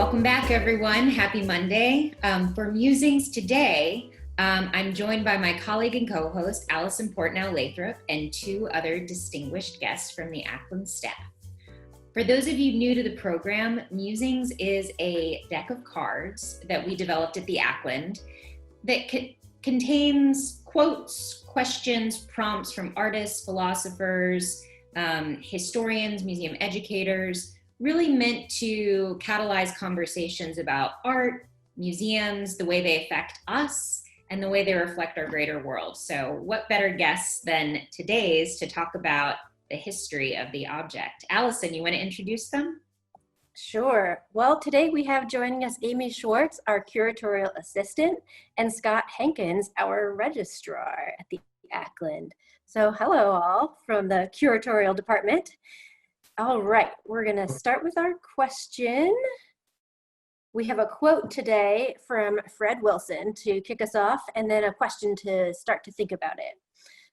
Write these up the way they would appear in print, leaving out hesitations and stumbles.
Welcome back, everyone. Happy Monday. For Musings today, I'm joined by my colleague and co-host, Allison Portnow-Lathrop, and two other distinguished guests from the Ackland staff. For those of you new to the program, Musings is a deck of cards that we developed at the Ackland that contains quotes, questions, prompts from artists, philosophers, historians, museum educators, really meant to catalyze conversations about art, museums, the way they affect us, and the way they reflect our greater world. So what better guests than today's to talk about the history of the object? Allison, you want to introduce them? Sure. Well, today we have joining us Amy Schwartz, our curatorial assistant, and Scott Hankins, our registrar at the Ackland. So hello all from the curatorial department. All right, we're going to start with our question. We have a quote today from Fred Wilson to kick us off, and then a question to start to think about it.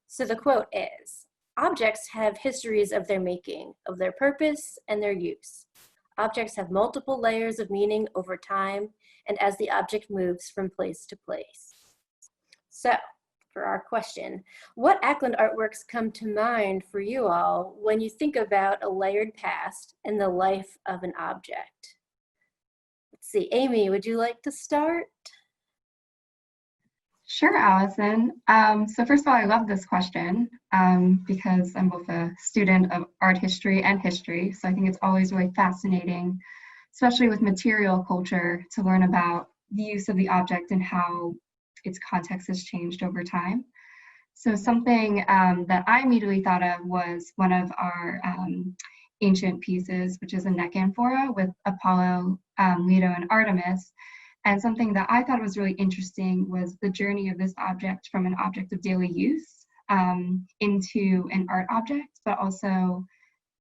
So the quote is, "Objects have histories of their making, of their purpose and their use. Objects have multiple layers of meaning over time and as the object moves from place to place." So, for our question, what Ackland artworks come to mind for you all when you think about a layered past and the life of an object? Let's see, Amy, would you like to start? Sure, Allison. So first of all, I love this question because I'm both a student of art history and history. So I think it's always really fascinating, especially with material culture, to learn about the use of the object and how its context has changed over time. So something that I immediately thought of was one of our ancient pieces, which is a neck amphora with Apollo, Leto, and Artemis. And something that I thought was really interesting was the journey of this object from an object of daily use into an art object, but also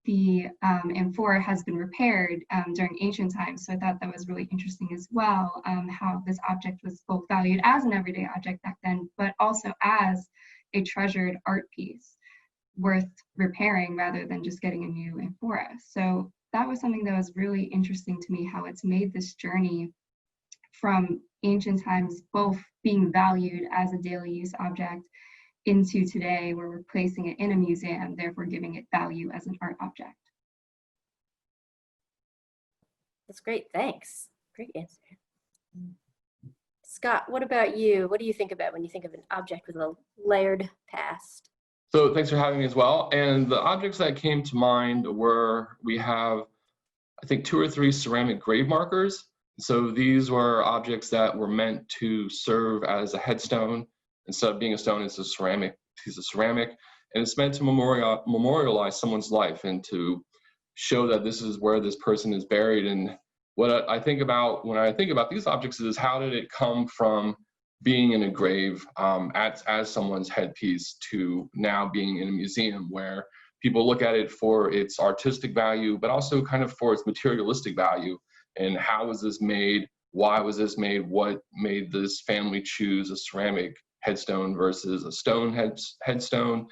the amphora has been repaired during ancient times. So I thought that was really interesting as well, how this object was both valued as an everyday object back then, but also as a treasured art piece worth repairing rather than just getting a new amphora. So that was something that was really interesting to me, how it's made this journey from ancient times, both being valued as a daily use object into today, where we're placing it in a museum, therefore giving it value as an art object. That's great, thanks. Great answer. Scott, what about you? What do you think about when you think of an object with a layered past? So thanks for having me as well. And the objects that came to mind were, we have, I think, 2 or 3 ceramic grave markers. So these were objects that were meant to serve as a headstone. Instead of being a stone, it's a ceramic piece of ceramic. And it's meant to memorialize someone's life and to show that this is where this person is buried. And what I think about when I think about these objects is, how did it come from being in a grave as someone's headpiece to now being in a museum where people look at it for its artistic value, but also kind of for its materialistic value. And how was this made? Why was this made? What made this family choose a ceramic headstone versus a stone headstone?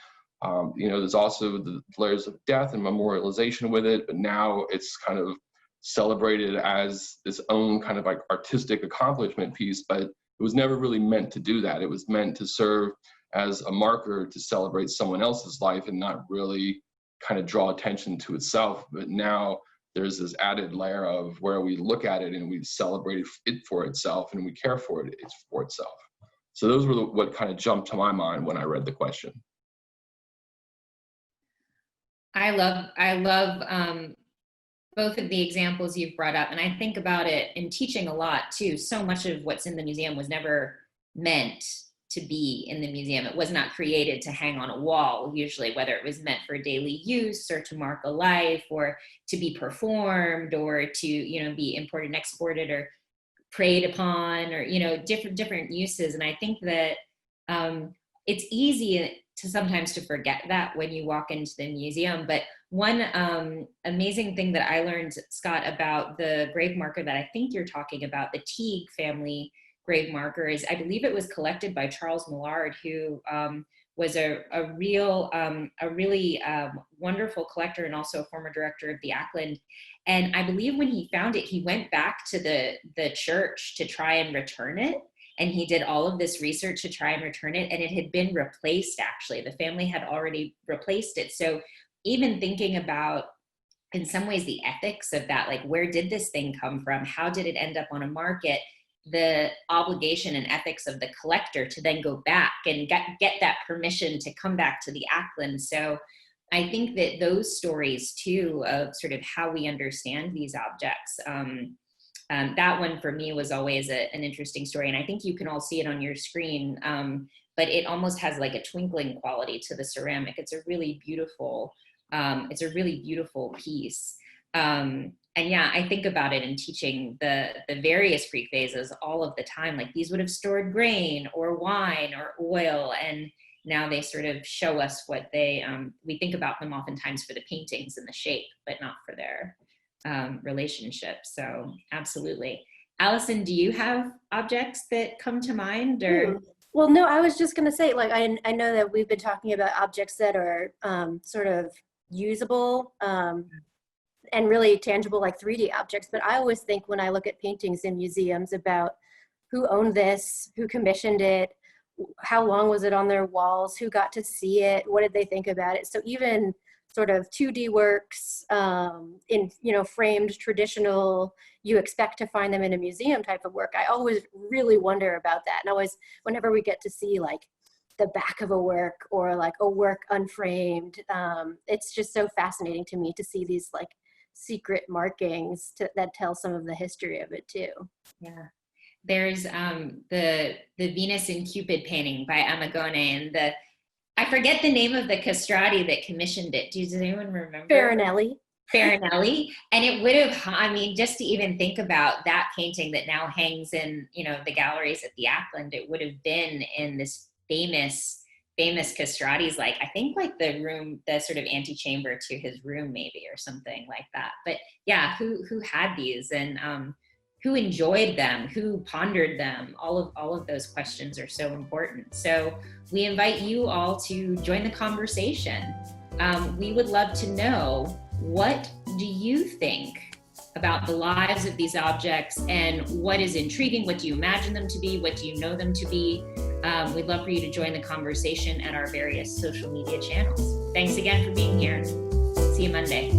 There's also the layers of death and memorialization with it, but now it's kind of celebrated as its own kind of like artistic accomplishment piece, but it was never really meant to do that. It was meant to serve as a marker to celebrate someone else's life and not really kind of draw attention to itself. But now there's this added layer of where we look at it and we celebrate it for itself and we care for it, it's for itself. So those were what kind of jumped to my mind when I read the question. I love both of the examples you've brought up, and I think about it in teaching a lot too. So much of what's in the museum was never meant to be in the museum. It was not created to hang on a wall, usually, whether it was meant for daily use or to mark a life or to be performed or to, be imported and exported or preyed upon or, different uses. And I think that it's easy to sometimes to forget that when you walk into the museum. But one amazing thing that I learned, Scott, about the grave marker that I think you're talking about, the Teague family grave marker, is I believe it was collected by Charles Millard, who was a really wonderful collector and also a former director of the Ackland. And I believe when he found it, he went back to the church to try and return it. And he did all of this research to try and return it. And it had been replaced, actually. The family had already replaced it. So even thinking about, in some ways, the ethics of that, like, where did this thing come from? How did it end up on a market? The obligation and ethics of the collector to then go back and get that permission to come back to the Ackland. So I think that those stories too, of sort of how we understand these objects, that one for me was always an interesting story. And I think you can all see it on your screen, but it almost has like a twinkling quality to the ceramic. It's a really beautiful piece. And yeah, I think about it in teaching the various Greek vases all of the time. Like, these would have stored grain or wine or oil, and now they sort of show us what we think about them oftentimes for the paintings and the shape, but not for their relationship. So absolutely. Allison, do you have objects that come to mind, or? Well, no, I was just going to say, like, I know that we've been talking about objects that are sort of usable and really tangible, like 3D objects. But I always think when I look at paintings in museums about who owned this, who commissioned it, how long was it on their walls, who got to see it, what did they think about it? So even sort of 2D works in, framed traditional, you expect to find them in a museum type of work. I always really wonder about that. And always, whenever we get to see like the back of a work or like a work unframed, it's just so fascinating to me to see these like secret markings that tell some of the history of it too. Yeah. There's the Venus and Cupid painting by Amagone, and I forget the name of the castrati that commissioned it. Does anyone remember? Farinelli. And it would have, just to even think about that painting that now hangs in, the galleries at the Ackland, it would have been in this famous castrati's, like, I think like the sort of antechamber to his room maybe, or something like that. But yeah, who had these, and who enjoyed them, who pondered them? All of those questions are so important. So we invite you all to join the conversation. We would love to know, what do you think about the lives of these objects, and what is intriguing? What do you imagine them to be? What do you know them to be? We'd love for you to join the conversation at our various social media channels. Thanks again for being here. See you Monday.